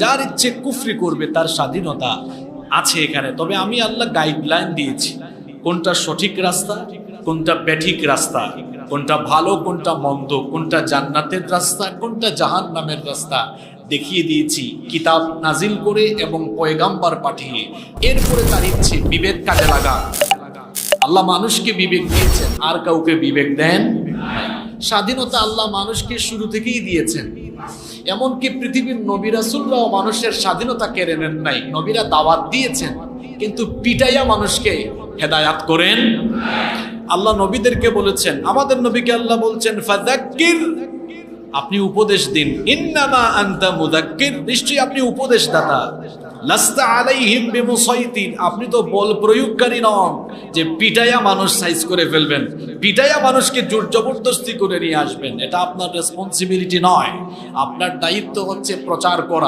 যার ইচ্ছে কুফরি করবে, তার স্বাধীনতা আছে এখানে। তবে আমি আল্লাহ গাইডলাইন দিয়েছি, কোনটা সঠিক রাস্তা, কোনটা বেঠিক রাস্তা, কোনটা ভালো, কোনটা মন্দ, কোনটা জান্নাতের রাস্তা, কোনটা জাহান্নামের রাস্তা দেখিয়ে দিয়েছি কিতাব নাজিল করে এবং পয়গাম্বার পাঠিয়ে। এরপরে তার ইচ্ছে বিবেক কাজে লাগা। আল্লাহ মানুষকে বিবেক দিয়েছেন, আর কাউকে বিবেক দেন। স্বাধীনতা আল্লাহ মানুষকে শুরু থেকেই দিয়েছেন। এমনকি পৃথিবীর নবী রাসূলরাও মানুষের স্বাধীনতা কেড়ে নেন নাই। নবীরা দাওয়াত দিয়েছেন, কিন্তু পিটাইয়া মানুষকে হেদায়াত করেন। আল্লাহ নবীদেরকে বলেছেন, আমাদের নবীকে আল্লাহ বলছেন ফাযাক্কির, আপনি উপদেশ দিন। ইন্নামা আনতা মুযাক্কির, নিশ্চয়ই আপনি উপদেশদাতা। লাস্তা আলাইহিম বিমুসাইতির, আপনি তো বল প্রয়োগকারী নন যে পিটাইয়া মানুষ সাইজ করে ফেলবেন, পিটাইয়া মানুষকে জোর জবরদস্তি করে নিয়ে আসবেন। এটা আপনার রেসপন্সিবিলিটি নয়। আপনার দায়িত্ব হচ্ছে প্রচার করা।